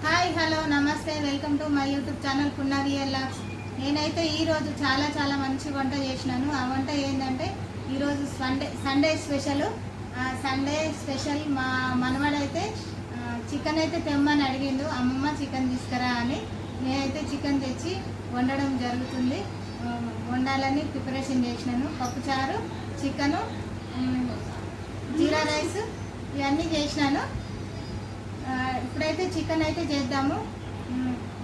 Hi hello నమస్తే welcome to my YouTube channel Punnavi vlogs. నేనైతే ఈరోజు చాలా మంచి వంట చేసినాను. ఆ వంట ఏంటంటే ఈరోజు సండే స్పెషల్ మా మనవడైతే చికెన్ అయితే తెమ్మని అడిగిండు. అమ్మమ్మ చికెన్ తీసుకురా అని. నేనైతే చికెన్ తెచ్చి వండడం జరుగుతుంది. వండాలని ప్రిపరేషన్ చేసినాను. పప్పుచారు, చికెను, జీరా రైస్ ఇవన్నీ చేసినాను. ఇప్పుడైతే చికెన్ అయితే చేద్దాము.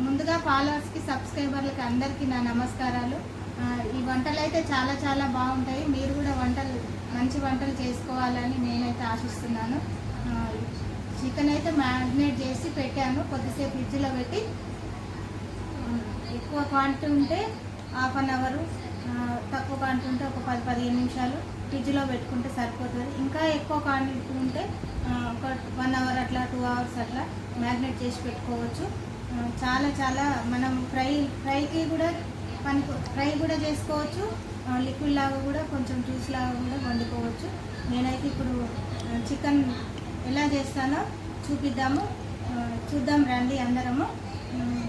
ముందుగా ఫాలోవర్స్కి, సబ్స్క్రైబర్లకి అందరికీ నా నమస్కారాలు. ఈ వంటలు అయితే చాలా బాగుంటాయి. మీరు కూడా మంచి వంటలు చేసుకోవాలని నేనైతే ఆశిస్తున్నాను. చికెన్ అయితే మ్యారినేట్ చేసి పెట్టాను. కొద్దిసేపు ఫ్రిడ్జ్లో పెట్టి, ఎక్కువ క్వాంటిటీ ఉంటే హాఫ్ అన్ అవరు, తక్కువ క్వాంటిటీ ఉంటే ఒక 10-15 నిమిషాలు ఫ్రిడ్జ్లో పెట్టుకుంటే సరిపోతుంది. ఇంకా ఎక్కువ క్వాంటిటీ ఉంటే ఒక 1 అవర్ అట్లా 2 అవర్స్ అట్లా మ్యారినేట్ చేసి పెట్టుకోవచ్చు. చాలా మనం ఫ్రైకి కూడా ఫ్రై కూడా చేసుకోవచ్చు. లిక్విడ్ లాగా కూడా, కొంచెం జ్యూస్ లాగా కూడా వండుకోవచ్చు. నేనైతే ఇప్పుడు చికెన్ ఎలా చేస్తానో చూద్దాం రండి అందరము.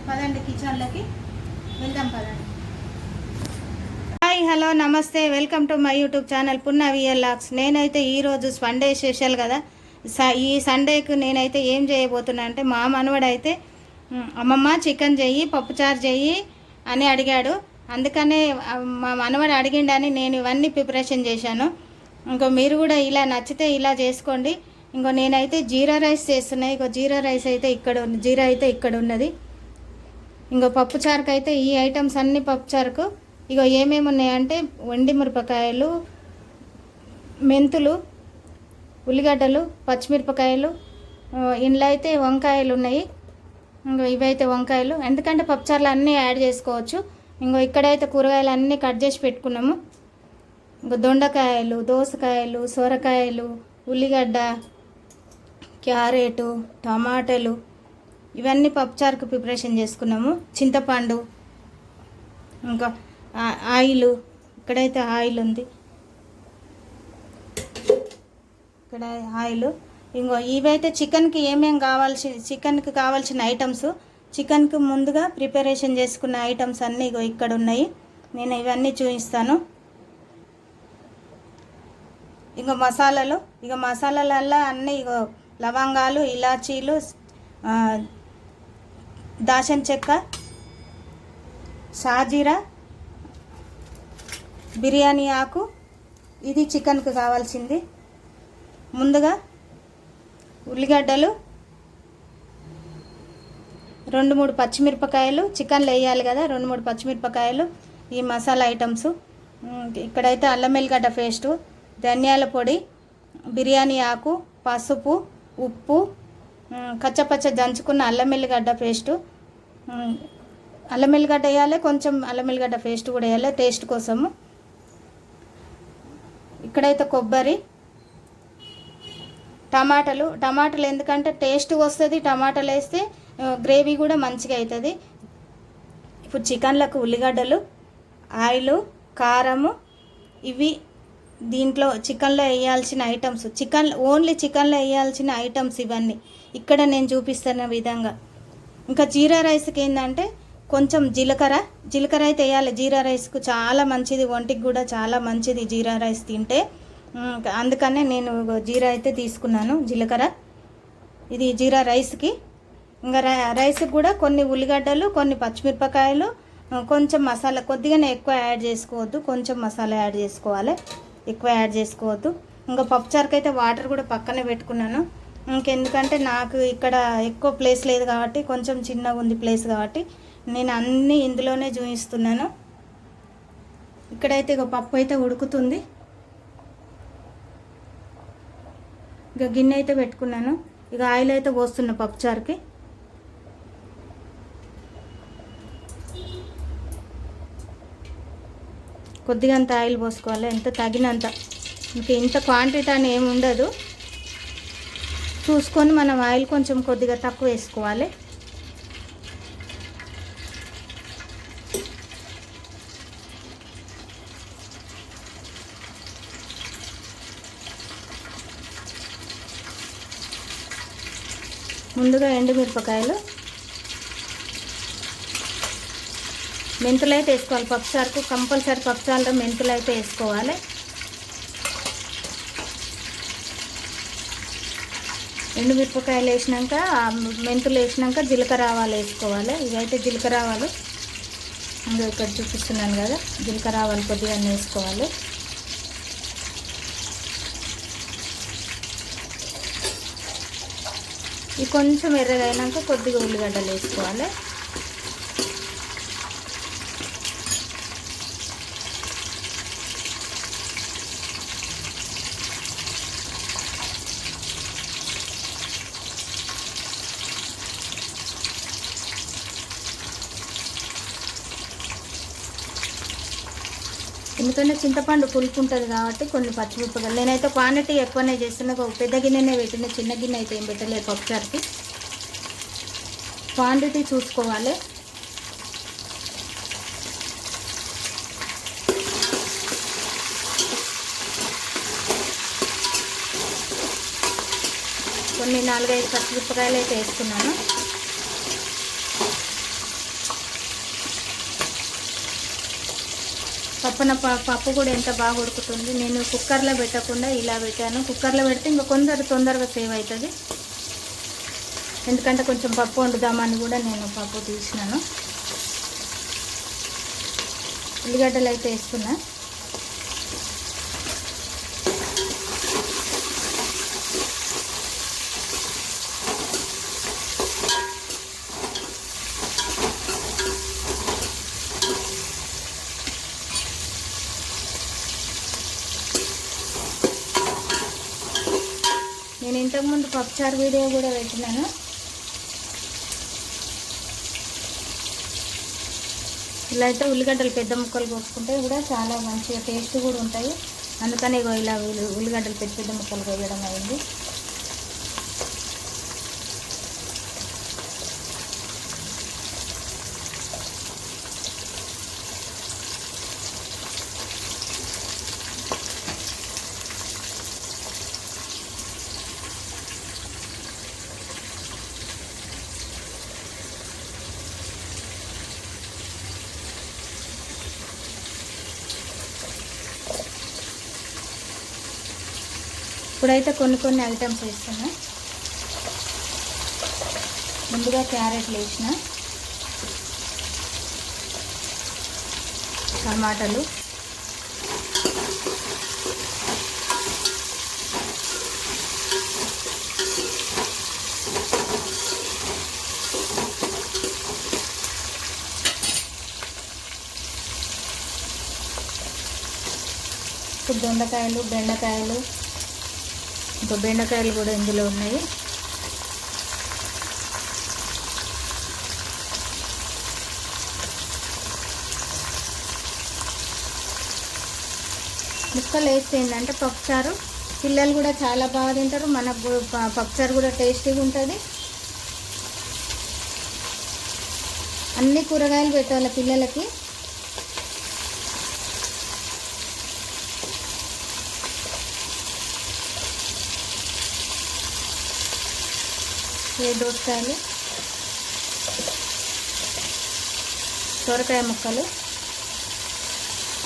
పదండి కిచెన్లోకి వెళ్దాం, పదండి. హాయ్ హలో నమస్తే welcome to my YouTube channel Punnavi vlogs. నేనైతే ఈరోజు సండే స్పెషల్ కదా, ఈ సండేకి నేనైతే ఏం చేయబోతున్నా అంటే, మా మనవడైతే అమ్మమ్మ చికెన్ చెయ్యి, పప్పుచారు చెయ్యి అని అడిగాడు. అందుకనే మా మనవడు అడిగిండని నేను ఇవన్నీ ప్రిపరేషన్ చేశాను. ఇంకో మీరు కూడా ఇలా నచ్చితే ఇలా చేసుకోండి. ఇంకో నేనైతే జీరా రైస్ చేస్తున్నాయి. ఇంకో జీరా రైస్ అయితే జీరా అయితే ఇక్కడ ఉన్నది. ఇంకో పప్పుచారుకు అయితే ఈ ఐటమ్స్ అన్ని పప్పుచారుకు ఇగో ఏమేమి ఉన్నాయంటే, వండి మిరపకాయలు, మెంతులు, ఉల్లిగడ్డలు, పచ్చిమిరపకాయలు, ఇందులో అయితే వంకాయలు ఉన్నాయి. ఇంకో ఇవైతే వంకాయలు, ఎందుకంటే పప్పుచారులు అన్నీ యాడ్ చేసుకోవచ్చు. ఇంకో ఇక్కడైతే కూరగాయలు అన్నీ కట్ చేసి పెట్టుకున్నాము. ఇంకో దొండకాయలు, దోసకాయలు, సొరకాయలు, ఉల్లిగడ్డ, క్యారెట్, టమాటాలు, ఇవన్నీ పప్పుచారుకు ప్రిపరేషన్ చేసుకున్నాము. చింతపండు, ఇంకా ఆయిల్, ఇక్కడైతే ఆయిల్ ఉంది. ఇక్కడ ఆయిల్. ఇంకో ఇవైతే చికెన్కి చికెన్కి కావాల్సిన ఐటమ్స్. చికెన్కి ముందుగా ప్రిపరేషన్ చేసుకున్న ఐటమ్స్ అన్నీ ఇగో ఇక్కడ ఉన్నాయి. నేను ఇవన్నీ చూపిస్తాను. ఇంకో మసాలాలల్లో అన్నీ ఇగో లవంగాలు, ఇలాచీలు, దాల్చిన చెక్క, షాజీరా, బిర్యానీ ఆకు, ఇది చికెన్కి కావాల్సింది. ముందుగా ఉల్లిగడ్డలు, 2-3 పచ్చిమిరపకాయలు, చికెన్లో వేయాలి కదా, 2-3 పచ్చిమిరపకాయలు, ఈ మసాలా ఐటమ్స్. ఇక్కడైతే అల్లం వెల్లిగడ్డ పేస్టు, ధనియాల పొడి, బిర్యానీ ఆకు, పసుపు, ఉప్పు, కచ్చపచ్చ దంచుకున్న అల్లం వెల్లిగడ్డ పేస్టు. అల్లం వెల్లిగడ్డ వేయాలి, కొంచెం అల్లం వెల్లిగడ్డ పేస్ట్ కూడా వేయాలి టేస్ట్ కోసము. ఇక్కడైతే కొబ్బరి, టమాటాలు ఎందుకంటే టేస్ట్ వస్తుంది. టమాటాలు వేస్తే గ్రేవీ కూడా మంచిగా అవుతుంది. ఇప్పుడు చికెన్లకు ఉల్లిగడ్డలు, ఆయిల్, కారము, ఇవి దీంట్లో చికెన్లో వేయాల్సిన ఐటమ్స్. ఓన్లీ చికెన్లో వేయాల్సిన ఐటమ్స్ ఇవన్నీ ఇక్కడ నేను చూపిస్తున్న విధంగా. ఇంకా జీరా రైస్కి ఏంటంటే కొంచెం జీలకర్ర అయితే వేయాలి. జీరా రైస్కు చాలా మంచిది, ఒంటికి కూడా చాలా మంచిది జీరా రైస్ తింటే. అందుకనే నేను జీరా అయితే తీసుకున్నాను, జీలకర్ర. ఇది జీరా రైస్కి. ఇంకా రైస్కి కూడా కొన్ని ఉల్లిగడ్డలు, కొన్ని పచ్చిమిరపకాయలు, కొంచెం మసాలా, కొద్దిగానే ఎక్కువ యాడ్ చేసుకోవద్దు, కొంచెం మసాలా యాడ్ చేసుకోవాలి, ఎక్కువ యాడ్ చేసుకోవద్దు. ఇంకా పప్పుచారుకి అయితే వాటర్ కూడా పక్కనే పెట్టుకున్నాను. ఇంకెందుకంటే నాకు ఇక్కడ ఎక్కువ ప్లేస్ లేదు కాబట్టి, కొంచెం చిన్నగా ఉంది ప్లేస్ కాబట్టి నేను అన్నీ ఇందులోనే చూపిస్తున్నాను. ఇక్కడైతే ఇక పప్పు అయితే ఉడుకుతుంది. ఇక గిన్నె అయితే పెట్టుకున్నాను. ఇక ఆయిల్ అయితే పోస్తున్నా పప్పుచారుకి. కొద్దిగా అంత ఆయిల్ పోసుకోవాలి, ఎంత తగినంత. ఇంత క్వాంటిటీ అని ఏమి ఉండదు, చూసుకొని మనం ఆయిల్ కొంచెం కొద్దిగా తక్కువ వేసుకోవాలి. ముందుగా ఎండుమిరపకాయలు, మెంతులు అయితే వేసుకోవాలి. పప్పుచారుకు కంపల్సరీ పప్పుచారులో మెంతులు అయితే వేసుకోవాలి. ఎండుమిరపకాయలు వేసినాక మెంతులు వేసినాక జీలకర్ర ఆవాలు వేసుకోవాలి. ఇవైతే జీలకర్ర ఆవాలు ఇంకా ఇక్కడ చూపిస్తున్నాను కదా, జీలకర్ర ఆవాలు కొద్దిగా వేసుకోవాలి. ఇవి కొంచెం ఎర్రగా అయినాక కొద్దిగా ఉల్లిగడ్డలు వేసుకోవాలి. ఎందుకంటే చింతపండు పులుపు ఉంటుంది కాబట్టి కొన్ని పచ్చిమిరపకాయలు నేనైతే క్వాంటిటీ ఎక్కువనే చేస్తున్నా. ఒక పెద్ద గిన్నెనే పెట్టిన, చిన్న గిన్నె అయితే ఏం పెట్టలేదు. పప్పుచారుకి క్వాంటిటీ చూసుకోవాలి. కొన్ని 4-5 పచ్చిమిరపకాయలు అయితే వేసుకున్నాను. పప్పు కూడా ఎంత బాగా ఉడుకుతుంది. నేను కుక్కర్లో పెట్టకుండా ఇలా పెట్టాను. కుక్కర్లో పెడితే ఇంకా తొందరగా సేవ్ అవుతుంది. ఎందుకంటే కొంచెం పప్పు వండుదామని కూడా నేను పప్పు తీసినాను. ఉల్లిగడ్డలు అయితే వేస్తున్నా. నేను ఇంతకుముందు పప్పుచారు వీడియో కూడా పెట్టినాను. ఇలా అయితే ఉల్లిగడ్డలు పెద్ద ముక్కలు కోసుకుంటే కూడా చాలా మంచిగా టేస్ట్ కూడా ఉంటాయి. అందుకని ఇలా ఉల్లిగడ్డలు పెద్ద ముక్కలు కోయడం అయింది. ఇప్పుడైతే కొన్ని ఐటమ్స్ వేస్తున్నా. ముందుగా క్యారెట్లు వేసిన, టమాటాలు, దొండకాయలు, బెండకాయలు, ఇంకా బెండకాయలు కూడా ఇందులో ఉన్నాయి. ముక్కలు వేస్తే ఏంటంటే పప్పుచారు పిల్లలు కూడా చాలా బాగా తింటారు. మనకు పప్పుచారు కూడా టేస్టీగా ఉంటుంది. అన్ని కూరగాయలు పెట్టాలి పిల్లలకి. దోసకాయలు, సొరకాయ ముక్కలు,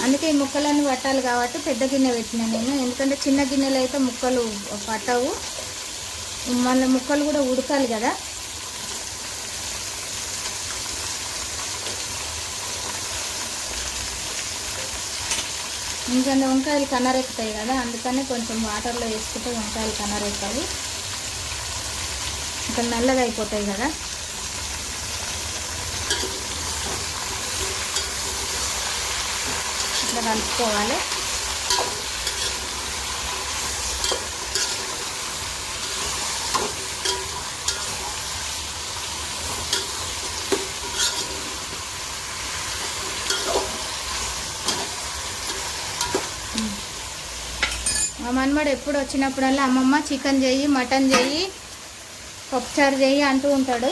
అందుకే ఈ ముక్కలన్నీ పట్టాలి కాబట్టి పెద్ద గిన్నె పెట్టినా నేను. ఎందుకంటే చిన్న గిన్నెలు అయితే ముక్కలు పట్టవు, మళ్ళీ ముక్కలు కూడా ఉడకాలి కదా. ఎందుకంటే వంకాయలు కనరెక్కుతాయి కదా, అందుకని కొంచెం వాటర్లో వేసుకుంటే వంకాయలు కనరెక్కాలి, ఇంకా నల్లగా అయిపోతాయి కదా. ఇట్లా కలుపుకోవాలి. మా మనమడు ఎప్పుడు వచ్చినప్పుడల్లా అమ్మమ్మ చికెన్ చెయ్యి, మటన్ చెయ్యి, పప్పుచారు చెయ్యి అంటూ ఉంటాడు.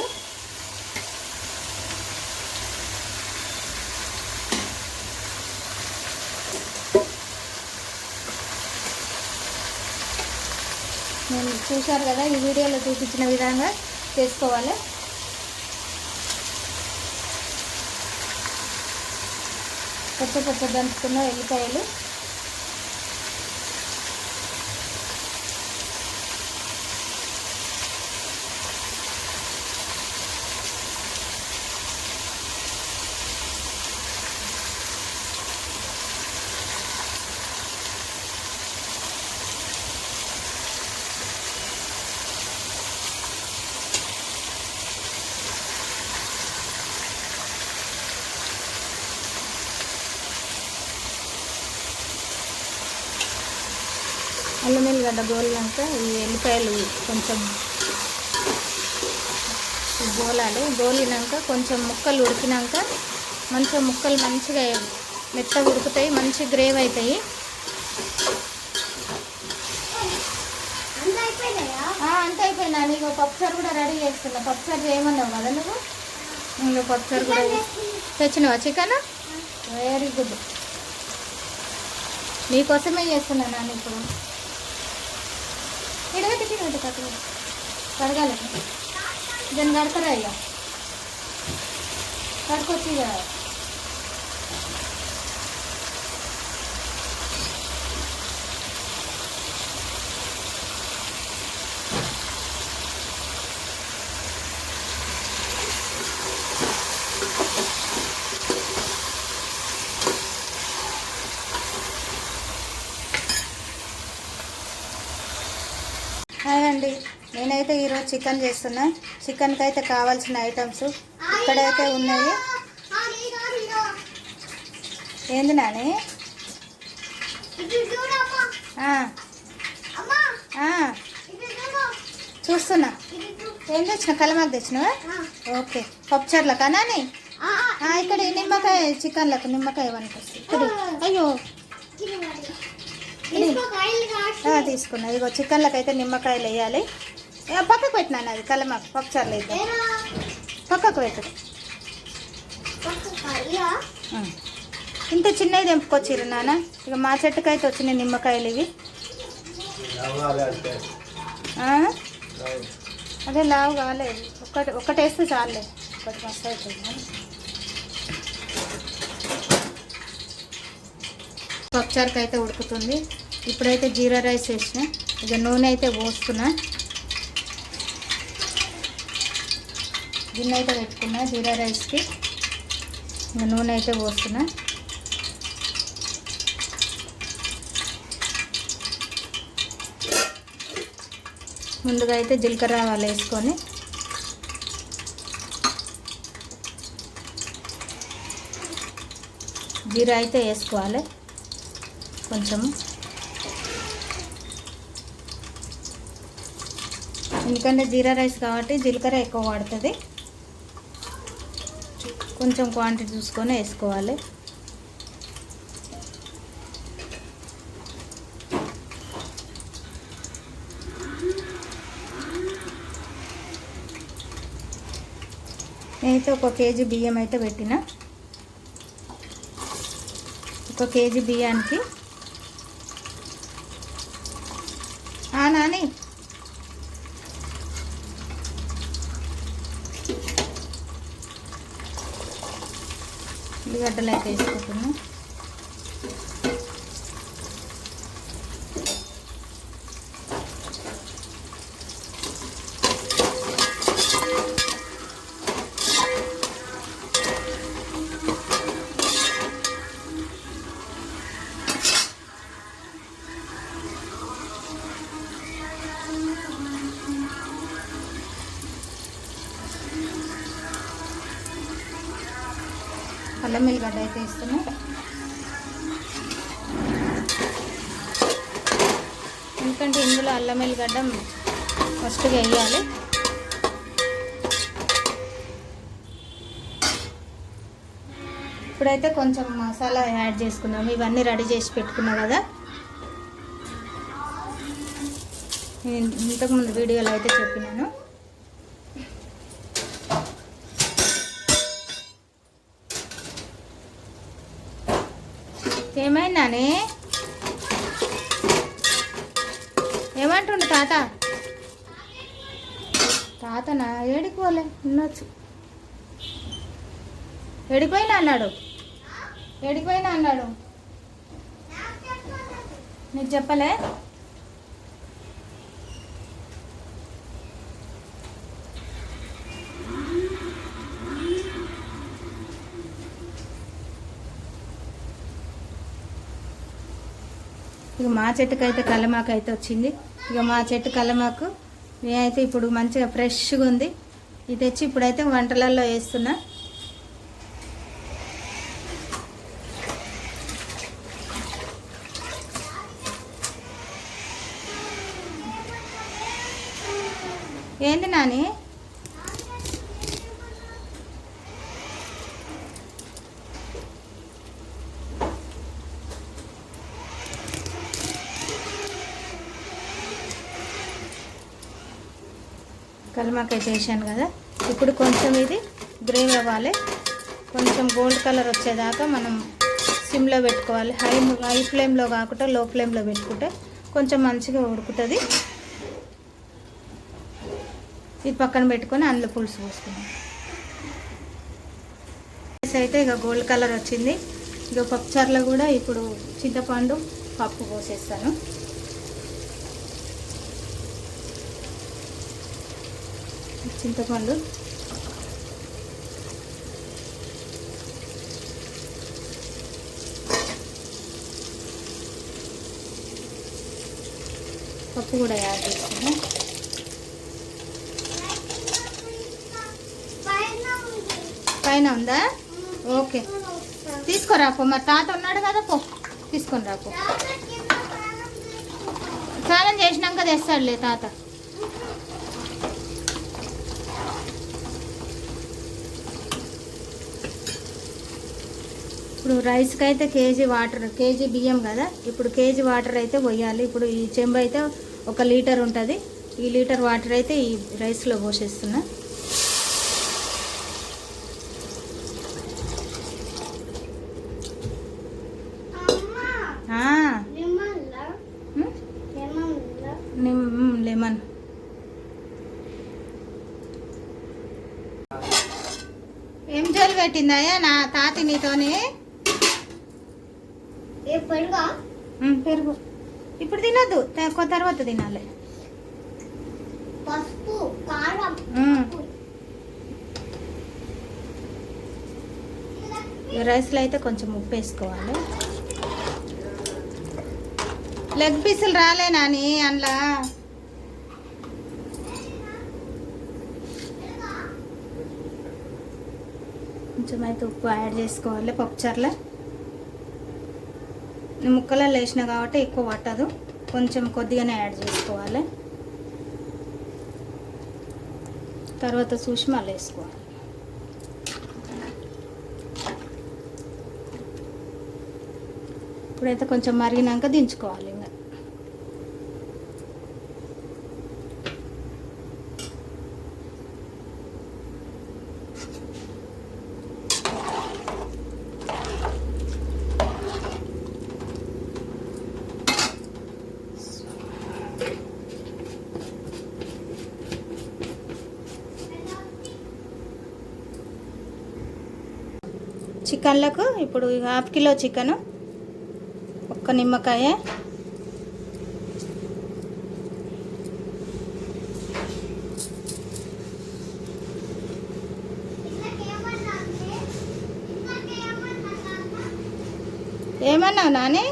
నేను చూశారు కదా, ఈ వీడియోలో చూపించిన విధంగా చేసుకోవాలి. కొత్త దంచుకున్న ఎల్లిపాయలు, అల్లం ఎల్లిగడ్డ గోలినాక ఈ ఎల్లిపాయలు కొంచెం గోలినాక కొంచెం ముక్కలు ఉడికినాక ముక్కలు మంచిగా మెత్తగా ఉడుకుతాయి, మంచి గ్రేవ్ అవుతాయి. అంత అయిపోయినా. నీకు పప్పుచారు కూడా రెడీ చేస్తున్నా. పప్పుచారు చేయమన్నావు కదా నువ్వు పప్పుచారు కూడా తెచ్చినావా చికెన్? Very good. నీకోసమే చేస్తున్నా నాన్న. ఇప్పుడు ఇడగట్టి కడగాలి. దాన్ని కడతారా ఇక కడుకొచ్చి ఇక అండి. నేనైతే ఈరోజు చికెన్ చేస్తున్నా. చికెన్కి అయితే కావాల్సిన ఐటమ్స్ ఇక్కడైతే ఉన్నాయి. ఏంది నాని? చూస్తున్నా. ఏం తెచ్చిన? కలమాకు తెచ్చినవా? ఓకే. పప్పుచారులకా నాని? ఇక్కడ నిమ్మకాయ చికెన్లకు నిమ్మకాయ వనికొస్తుంది. ఇప్పుడు అయ్యో తీసుకున్నా. ఇగో చికెన్లకు అయితే నిమ్మకాయలు వేయాలి. పక్కకు పెట్టినాను. అది కలమాకు పప్పుచారులు అయితే పక్కకు పెట్టు. ఇంత చిన్నవి తెంపుకొచ్చిర్రు నాన్న. ఇక మా చెట్టుకు అయితే వచ్చినాయి నిమ్మకాయలు. ఇవి అదే లావు కాలేదు. ఒకటి వేస్తే చాలే. ఒకటి మస్తు అవుతుంది. పప్పుచారుకి అయితే ఉడుకుతుంది. ఇప్పుడైతే జీరా రైస్ వేసిన. ఇక నూనె అయితే పోస్తున్నా. గిన్నె అయితే పెట్టుకున్నా జీరా రైస్కి. ఇక నూనె అయితే పోస్తున్నా. ముందుగా అయితే జీలకర్ర ఆవాలు వేసుకొని జీరా అయితే వేసుకోవాలి కొంచెము. ఎందుకంటే జీరా రైస్ కాబట్టి జీలకర్ర ఎక్కువ పడుతుంది. కొంచెం క్వాంటిటీ చూసుకొని వేసుకోవాలి. నేనైతే 1 కేజీ బియ్యం అయితే పెట్టిన. 1 కేజీ బియ్యానికి నాని ఉల్లిగడ్డలు అయితే వేసుకుంటున్నా. అల్లం ఎల్లిగడ్డ అయితే వేస్తున్నా. ఎందుకంటే ఇందులో అల్లం ఎల్లిగడ్డ ఫస్ట్గా వేయాలి. ఇప్పుడైతే కొంచెం మసాలా యాడ్ చేసుకున్నాము. ఇవన్నీ రెడీ చేసి పెట్టుకున్నా కదా. నేను ఇంతకుముందు వీడియోలో అయితే చెప్పినాను. ఏమైందానే? ఏమంటుండు తాతనా? ఏడిపోలే ఉండొచ్చు. ఏడిపోయినా అన్నాడు. ఎడిపోయినా అన్నాడు, నీకు చెప్పలే? ఇక మా చెట్టుకు అయితే కల్లమాకు అయితే వచ్చింది. ఇక మా చెట్టు కల్లమాకు నేనైతే ఇప్పుడు మంచిగా ఫ్రెష్గా ఉంది. ఇది తెచ్చి ఇప్పుడైతే వంటలలో వేస్తున్నా. ఏంది నాని? కల్మాకాయ చేశాను కదా, ఇప్పుడు కొంచెం ఇది గ్రేవీ అవ్వాలి. కొంచెం గోల్డ్ కలర్ వచ్చేదాకా మనం సిమ్లో పెట్టుకోవాలి. హై ఫ్లేమ్లో కాకుండా లో ఫ్లేమ్లో పెట్టుకుంటే కొంచెం మంచిగా ఉడుకుతుంది. ఇది పక్కన పెట్టుకొని అందులో పులుసు పోసుకున్నాం. అయితే ఇక గోల్డ్ కలర్ వచ్చింది. ఇక పప్పుచారులో కూడా ఇప్పుడు చింతపండు పప్పు పోసేస్తాను. చింతపండు పప్పు కూడా యాడ్ చేస్తాను. పైన ఉందా? ఓకే, తీసుకురాపో. మరి తాత ఉన్నాడు కదా, పో తీసుకొని రాపో. స్నానం చేసినాక తెస్తాడులే తాత. ఇప్పుడు రైస్కి అయితే కేజీ బియ్యం కదా, ఇప్పుడు కేజీ వాటర్ అయితే పోయాలి. ఇప్పుడు ఈ చెంబు అయితే 1 లీటర్ ఉంటుంది. ఈ లీటర్ వాటర్ అయితే ఈ రైస్లో పోసేస్తున్నా. లెమన్ ఏం జోలు పెట్టిందయ్యా నా తాతి నీతోని? పెరుగు ఇప్పుడు తినొద్దు, తర్వాత తినాలి. రైస్లో అయితే కొంచెం ఉప్పు వేసుకోవాలి. లెగ్ పీసులు రాలే నాని అందులో. కొంచెం అయితే ఉప్పు యాడ్ చేసుకోవాలి. పప్పుచారులో ముక్కలలో వేసిన కాబట్టి ఎక్కువ పట్టదు, కొంచెం కొద్దిగానే యాడ్ చేసుకోవాలి. తర్వాత చూసి మళ్ళీ వేసుకోవాలి. ఇప్పుడైతే కొంచెం మరిగినాక దించుకోవాలి. ఇంకా చికెన్లకు ఇప్పుడు 1/2 కిలో చికెను, 1 నిమ్మకాయ, ఏమన్నావు నాని?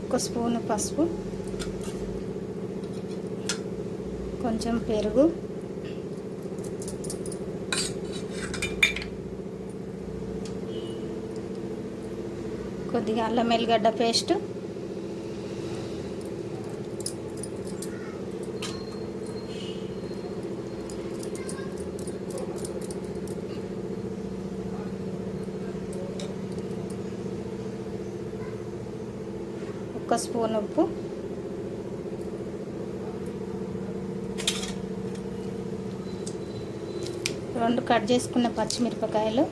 ఒక స్పూను పసుపు, కొంచెం పెరుగు, కొద్దిగా అల్లం వెల్లిగడ్డ పేస్ట్, ఒక స్పూన్ ఉప్పు, రెండు కట్ చేసుకున్న పచ్చిమిరపకాయలు,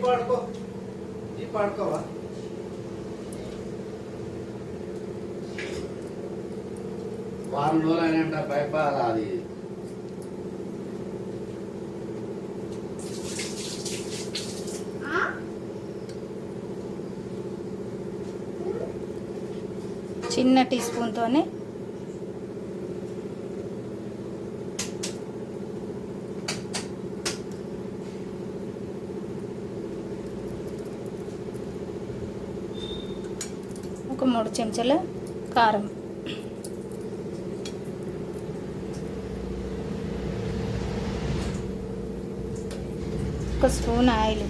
పాడుకో ఈ పాడుకోవా వారం రోజులు అయినంట పైప అది చిన్న టీ స్పూన్తోనే ఒక 3 చెంచాల కారం, ఒక స్పూన్ ఆయిల్,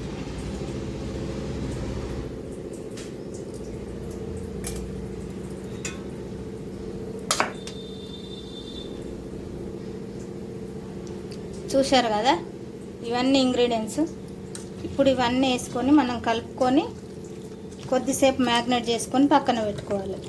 చూశారు కదా ఇవన్నీ ఇంగ్రీడియంట్స్. ఇప్పుడు ఇవన్నీ వేసుకొని మనం కలుపుకొని కొద్దిసేపు మ్యాగ్నేట్ చేసుకొని పక్కన పెట్టుకోవాలి.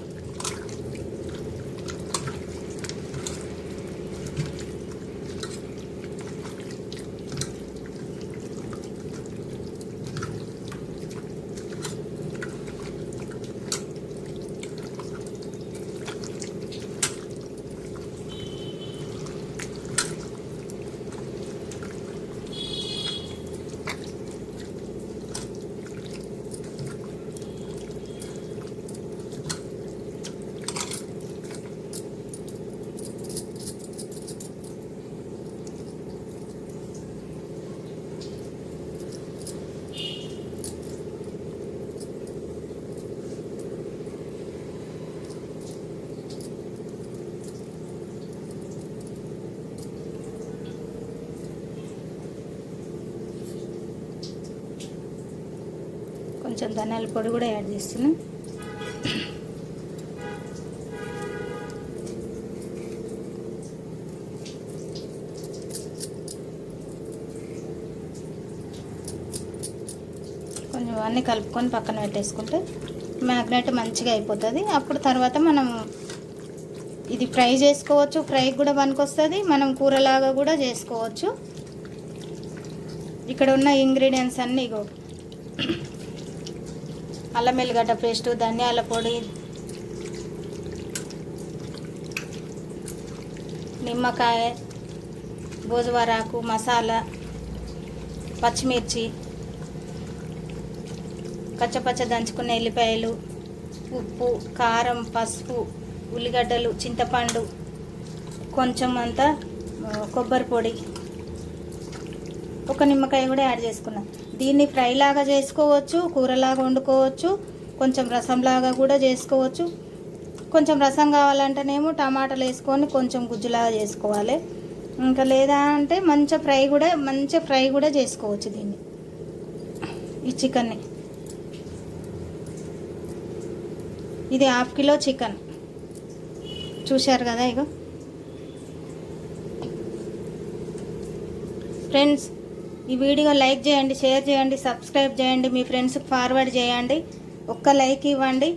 కొంచెం ధనియాల పొడి కూడా యాడ్ చేస్తున్నాం. కొంచెం అన్నీ కలుపుకొని పక్కన పెట్టేసుకుంటే మ్యాగ్నెట్ మంచిగా అయిపోతుంది. అప్పుడు తర్వాత మనం ఇది ఫ్రై చేసుకోవచ్చు, ఫ్రై కూడా పనికొస్తుంది, మనం కూరలాగా కూడా చేసుకోవచ్చు. ఇక్కడ ఉన్న ఇంగ్రీడియంట్స్ అన్నీ ఇగో అల్లం వెల్లిగడ్డ పేస్టు, ధనియాల పొడి, నిమ్మకాయ, గోజువారాకు మసాలా, పచ్చిమిర్చి, కచ్చపచ్చ దంచుకున్న ఎల్లిపాయలు, ఉప్పు, కారం, పసుపు, ఉల్లిగడ్డలు, చింతపండు, కొంచెం అంతా కొబ్బరి పొడి, ఒక నిమ్మకాయ కూడా యాడ్ చేసుకున్నాం. దీన్ని ఫ్రై లాగా చేసుకోవచ్చు, కూరలాగా వండుకోవచ్చు, కొంచెం రసంలాగా కూడా చేసుకోవచ్చు. కొంచెం రసం కావాలంటేనేమో టమాటాలు వేసుకొని కొంచెం గుజ్జులాగా చేసుకోవాలి. ఇంకా లేదా అంటే మంచి ఫ్రై కూడా చేసుకోవచ్చు దీన్ని, ఈ చికెన్ని. ఇది 1/2 కిలో చికెన్ చూశారు కదా. ఇగో ఫ్రెండ్స్, ఈ వీడియో లైక్ చేయండి, షేర్ చేయండి, సబ్స్క్రైబ్ చేయండి, మీ ఫ్రెండ్స్కి ఫార్వర్డ్ చేయండి. ఒక్క లైక్ ఇవ్వండి.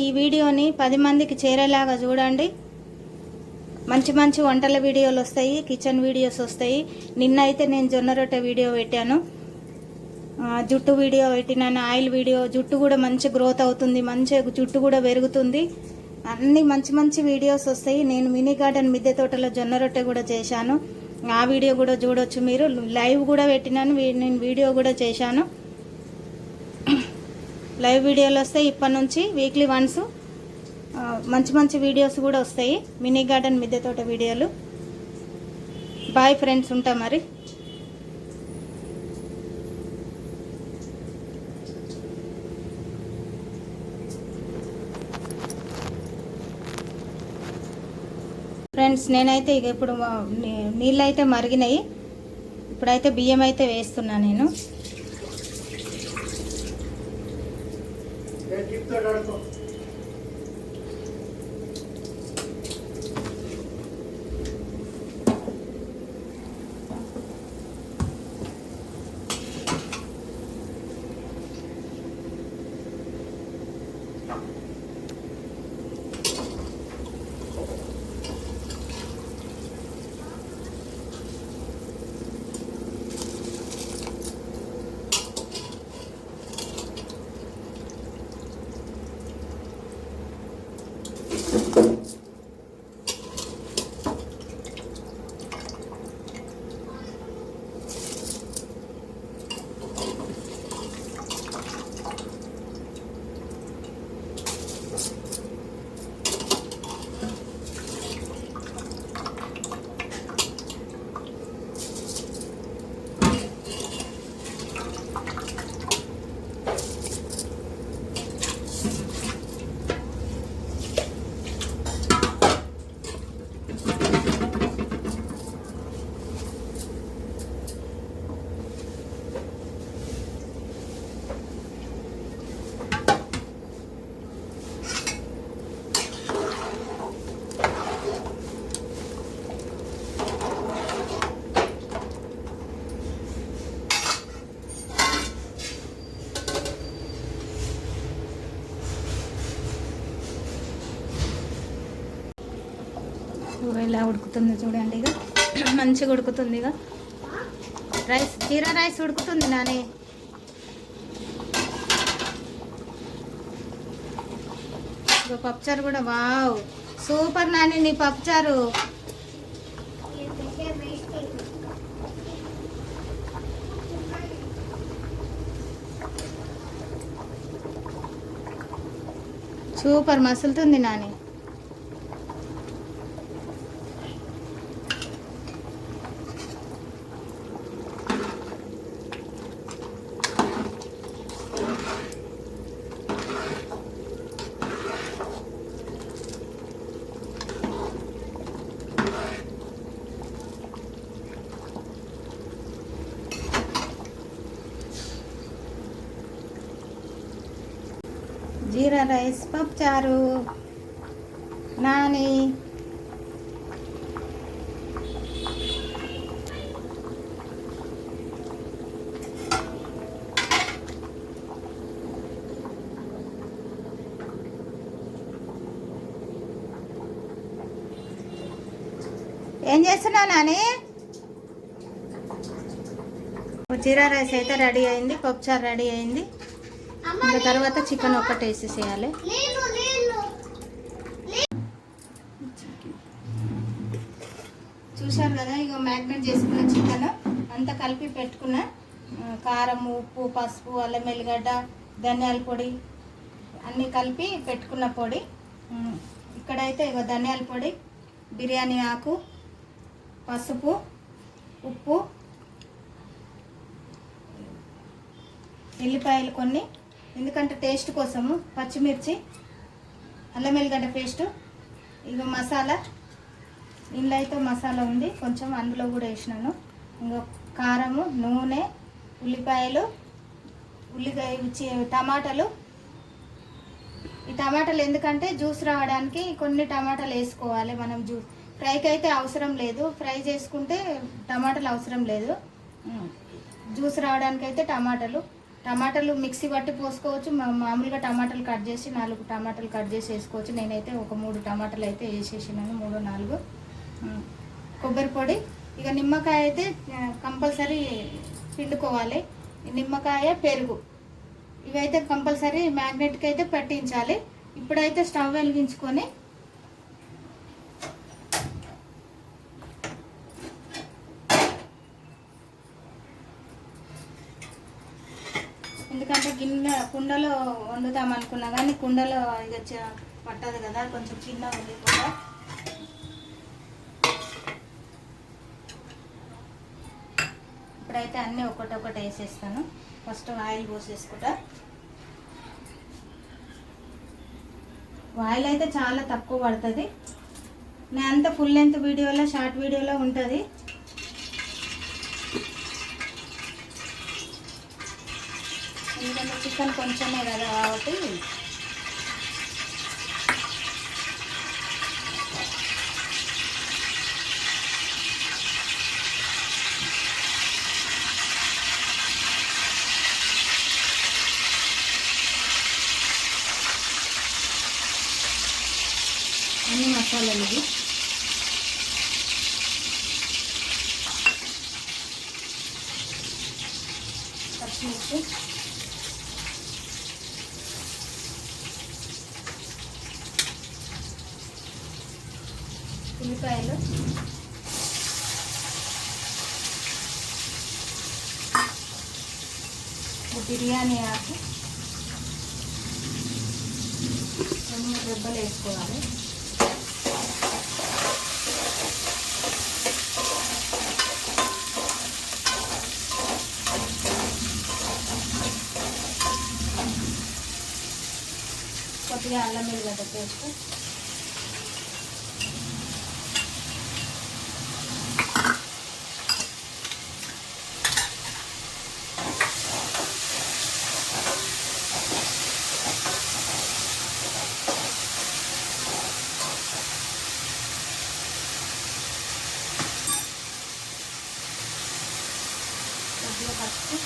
ఈ వీడియోని 10 మందికి చేరేలాగా చూడండి. మంచి మంచి వంటల వీడియోలు వస్తాయి, కిచెన్ వీడియోస్ వస్తాయి. నిన్న అయితే నేను జొన్న రొట్టె వీడియో పెట్టాను, జుట్టు వీడియో పెట్టినాను, ఆయిల్ వీడియో. జుట్టు కూడా మంచి గ్రోత్ అవుతుంది, మంచి జుట్టు కూడా పెరుగుతుంది. అన్ని మంచి మంచి వీడియోస్ వస్తాయి. నేను మినీ గార్డెన్ మిద్దె తోటలో జొన్న రొట్టె కూడా చేశాను, ఆ వీడియో కూడా చూడొచ్చు మీరు. లైవ్ కూడా పెట్టినాను, నేను వీడియో కూడా చేశాను. లైవ్ వీడియోలు వస్తాయి ఇప్పటి నుంచి, వీక్లీ వన్స్ మంచి మంచి వీడియోస్ కూడా వస్తాయి, మినీ గార్డెన్ మిద్దె తోట వీడియోలు. బాయ్ ఫ్రెండ్స్, ఉంటా మరి. ఫ్రెండ్స్, నేనైతే ఇక ఇప్పుడు నీళ్ళు అయితే మరిగినాయి. ఇప్పుడైతే బియ్యం అయితే వేస్తున్నా నేను. ఇలా ఉడుకుతుంది చూడండి, ఇక మంచిగా ఉడుకుతుంది. ఇక రైస్, జీరా రైస్ ఉడుకుతుంది నాని. ఇక పప్పుచారు కూడా వావ్ సూపర్ నాని నీ పప్పుచారు. సూపర్ మసులుతుంది నాని. జీరా రైస్ పప్పుచారు నాని. ఏం చేస్తున్నావు నాని? జీరా రైస్ అయితే రెడీ అయింది, పప్పుచారు రెడీ అయింది. ఇంకా తర్వాత చికెన్ ఒక్కటి వేసేసేయాలి. చూశారు కదా, ఇక మ్యాగ్నేట్ చేసుకున్న చికెన్ అంతా కలిపి పెట్టుకున్న కారం, ఉప్పు, పసుపు, అల్లం వెల్లిగడ్డ, ధనియాల పొడి అన్నీ కలిపి పెట్టుకున్న పొడి. ఇక్కడైతే ఇక ధనియాల పొడి, బిర్యానీ ఆకు, పసుపు, ఉప్పు, ఎల్లిపాయలు కొన్ని, ఎందుకంటే టేస్ట్ కోసము, పచ్చిమిర్చి, అల్లం వెల్లిగడ్డ పేస్టు, ఇక మసాలా. ఇందులో అయితే మసాలా ఉంది కొంచెం, అందులో కూడా వేసినాను. ఇంకా కారము, నూనె, ఉల్లిపాయలు, టమాటాలు. ఈ టమాటాలు ఎందుకంటే జ్యూస్ రావడానికి కొన్ని టమాటాలు వేసుకోవాలి మనం. ఫ్రైకి అయితే అవసరం లేదు, ఫ్రై చేసుకుంటే టమాటాలు అవసరం లేదు. జ్యూస్ రావడానికి అయితే టమాటాలు మిక్సీ పట్టి పోసుకోవచ్చు. మామూలుగా టమాటాలు కట్ చేసి 4 టమాటాలు కట్ చేసి వేసుకోవచ్చు. నేనైతే ఒక 3 టమాటాలు అయితే వేసేసినాను, 3-4. కొబ్బరి పొడి, ఇక నిమ్మకాయ అయితే కంపల్సరీ పిండుకోవాలి. నిమ్మకాయ, పెరుగు ఇవైతే కంపల్సరీ మ్యాగ్నెట్కి అయితే పట్టించాలి. ఇప్పుడైతే స్టవ్ వెలిగించుకొని ఎందుకంటే కుండలో వండుతాం అనుకున్నా కానీ కుండలో ఇక పట్టదు కదా, కొంచెం చిన్నగా ఉంది కుండ. ఇప్పుడైతే అన్నీ ఒకటొకటి వేసేస్తాను. First oil పోసేసుకుంటా. ఆయిల్ అయితే చాలా తక్కువ పడుతుంది. నేను అంతా ఫుల్ లెంత్ వీడియోలో, షార్ట్ వీడియోలో ఉంటుంది. ఎందుకంటే చికెన్ కొంచెమే కదా కాబట్టి అన్ని మసాలాలు ఇది. పచ్చిమిర్చి, ఉల్లిపాయలు, బిర్యానీ ఆకు 2-3 రెబ్బలు వేసుకోవాలి. కొద్దిగా అల్లం వెల్లిగడ్డ పేస్ట్, కొద్దిగా పసుపు,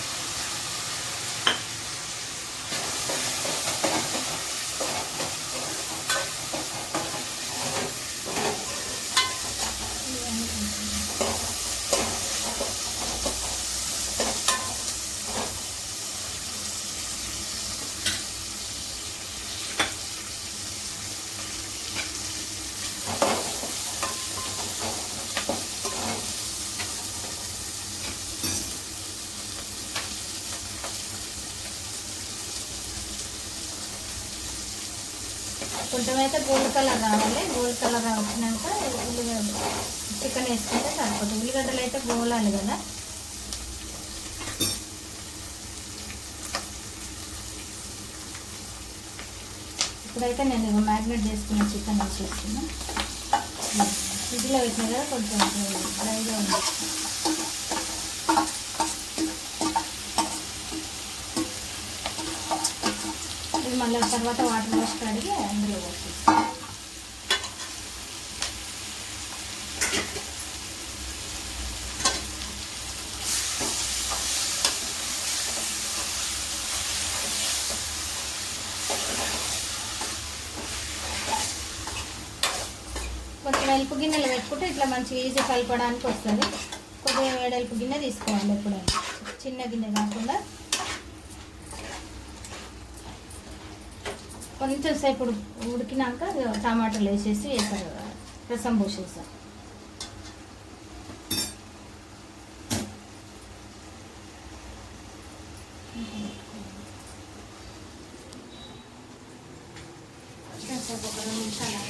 కొంచెం అయితే గోల్డ్ కలర్ రావాలి. గోల్డ్ కలర్ వచ్చినాక ఉల్లిగడ్డ చికెన్ వేసుకుంటే సరిపోతుంది. ఉల్లిగడ్డలు అయితే గోలాలి కదా. ఇప్పుడైతే నేను మ్యాగ్నేట్ చేసుకున్న చికెన్ వేసేస్తున్నా. ఫ్రిడ్జ్లో పెట్టిన కదా కొంచెం డ్రైగా ఉంది. ఇది మళ్ళీ తర్వాత వాటర్ పోసి కడిగి అందులో వేసేస్తాం. కొంచెం వెలుపు గిన్నెలు పెట్టుకుంటే ఇట్లా మంచిగా ఈజీ కలపడానికి వస్తుంది. కొద్దిగా వేడెలుపు గిన్నె తీసుకోవాలి ఎప్పుడైనా, చిన్న గిన్నె కాకుండా. కొంచెం సేపు ఉడికినాక టమాటాలు వేసేసి వేసారు, రసం పోసేసాం. సేపు ఒక 2 నిమిషాలు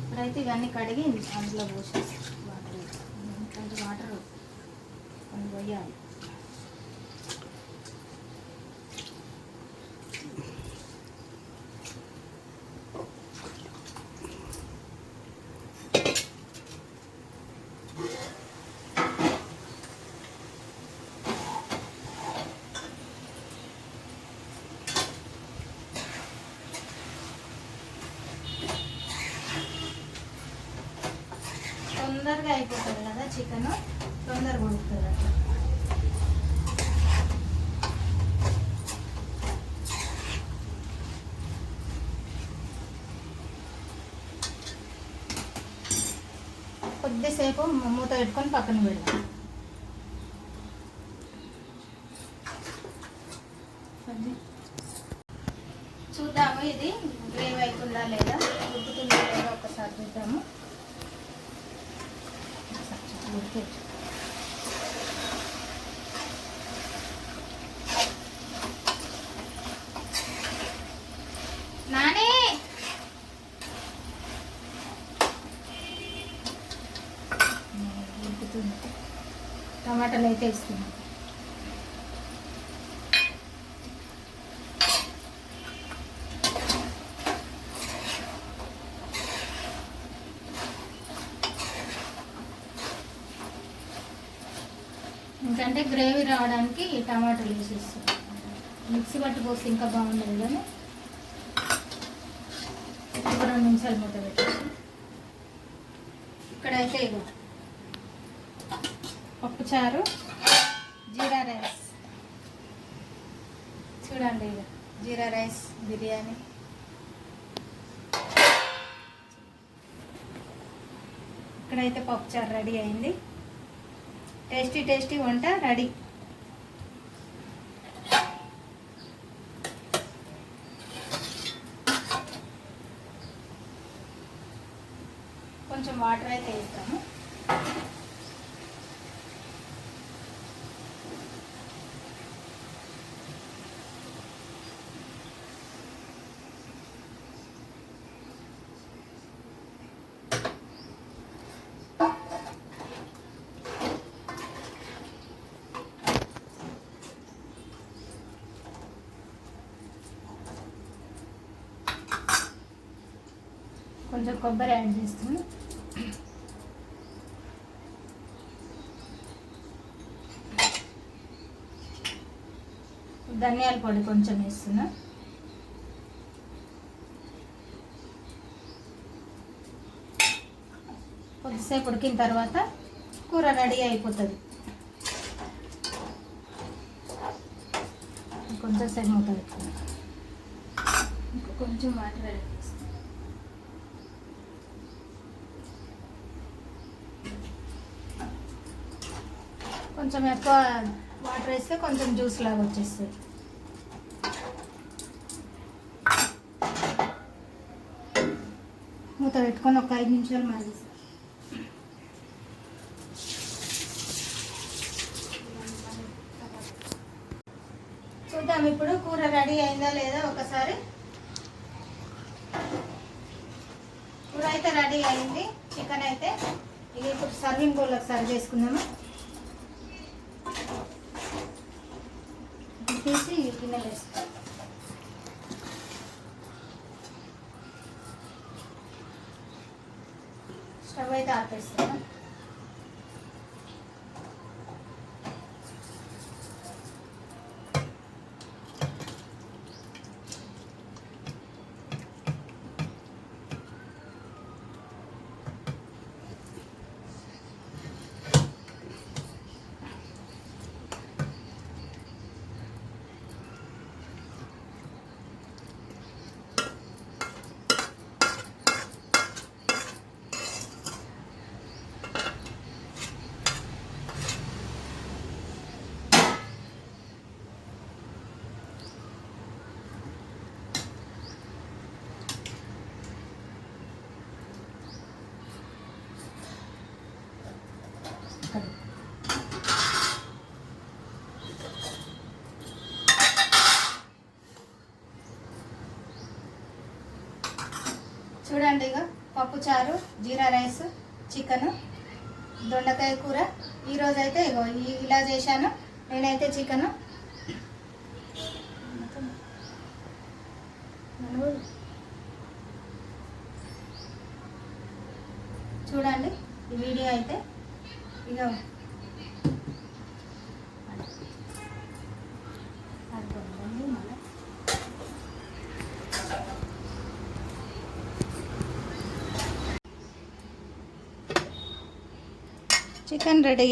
ఇప్పుడైతే ఇవన్నీ కడిగి అందులో పోసేసి వాటర్ కొన్ని పోయాలి. తొందరగా అయిపోతుంది కదా చికెన్, తొందరగా ఉడుకుతుంది అట్లా. కొద్దిసేపు మూత పెట్టుకొని పక్కన పెడదాం. చూద్దాము ఇది గ్రేవీ అవుతుందా లేదా, ఉడుకుతుందా లేదా ఒకసారి చూద్దాము. నాని ఉడుకుతుంది. టమాటాలు అయితే ఇస్తున్నాం. ఎందుకంటే గ్రేవీ రావడానికి టమాటాలు వేసేస్తాం. మిక్సీ పట్టి పోస్తే ఇంకా బాగుండదు కానీ ఒక 2 నిమిషాలు మూత పెట్టేసి. ఇక్కడైతే ఇగో పప్పుచారు, జీరా రైస్ చూడండి. ఇక జీరా రైస్ బిర్యానీ. ఇక్కడైతే పప్పుచారు రెడీ అయింది. టేస్టీ టేస్టీ వంట రెడీ. కొంచెం వాటర్ అయితే వేస్తాము. కొంచెం కొబ్బరి యాడ్ చేస్తాము. ధనియాల పొడి కొంచెం వేస్తున్నా. కొద్దిసేపు ఉడికిన తర్వాత కూర రెడీ అయిపోతుంది. కొంచెం సేపు మూత పెట్టుకున్నాం. కొంచెం వాటర్ యాడ్ చేస్తాం. కొంచెం ఎక్కువ వాటర్ వేస్తే కొంచెం జ్యూస్ లాగా వచ్చేస్తుంది. మూత పెట్టుకొని ఒక 5 నిమిషాలు మరిగిస్తాం. చూద్దాం ఇప్పుడు కూర రెడీ అయిందా లేదా ఒకసారి. కూర అయితే రెడీ అయింది. చికెన్ అయితే ఇది ఇప్పుడు సర్వింగ్ బౌల్లోకి సర్వ్ చేసుకుందాము. తీసి గిన్నెలు వేస్తాం. స్టవ్ అయితే ఆపేస్తాం. చూడండి, ఇక పప్పు చారు, జీరా రైస్, చికెన్, దొండకాయ కూర. ఈరోజు అయితే ఇగో ఇలా చేశాను నేనైతే. చికెన్ చూడండి ఈ వీడియో అయితే. ఇక చికెన్ రెడీ,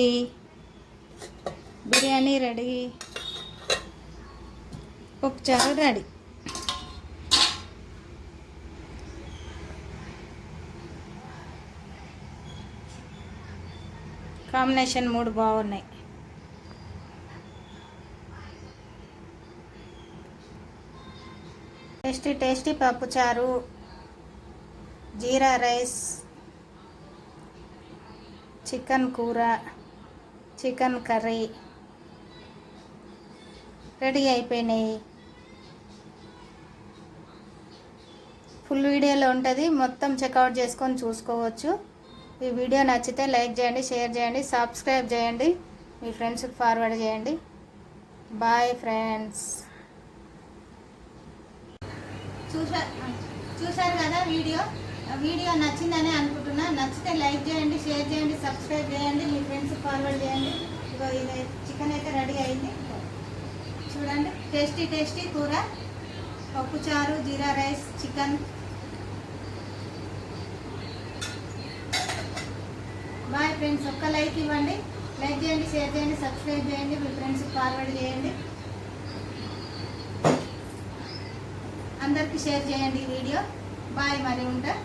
బిర్యానీ రెడీ, పప్పుచారు రెడీ. కాంబినేషన్ 3 బాగున్నాయి. టేస్టీ టేస్టీ పప్పుచారు, జీరా రైస్, చికెన్ కూర, చికెన్ కర్రీ రెడీ అయిపోయినాయి. ఫుల్ వీడియోలో ఉంటుంది, మొత్తం చెక్అవుట్ చేసుకొని చూసుకోవచ్చు. ఈ వీడియో నచ్చితే లైక్ చేయండి, షేర్ చేయండి, సబ్స్క్రైబ్ చేయండి, మీ ఫ్రెండ్స్కి ఫార్వర్డ్ చేయండి. Bye friends. చూసారు కదా వీడియో నచ్చిందని అనుకుంటున్నా. నచ్చితే లైక్ చేయండి, షేర్ చేయండి, సబ్స్క్రైబ్ చేయండి, మీ ఫ్రెండ్స్కి ఫార్వర్డ్ చేయండి. ఇగో ఇది చికెన్ అయితే రెడీ అయింది. చూడండి, టేస్టీ టేస్టీ కూర, పప్పుచారు, jeera rice, chicken. Bye friends. ఒక్క లైక్ ఇవ్వండి, లైక్ చేయండి, షేర్ చేయండి, సబ్స్క్రైబ్ చేయండి, మీ ఫ్రెండ్స్కి ఫార్వర్డ్ చేయండి. అందరికీ షేర్ చేయండి ఈ వీడియో. బాయ్, మరి ఉంటా.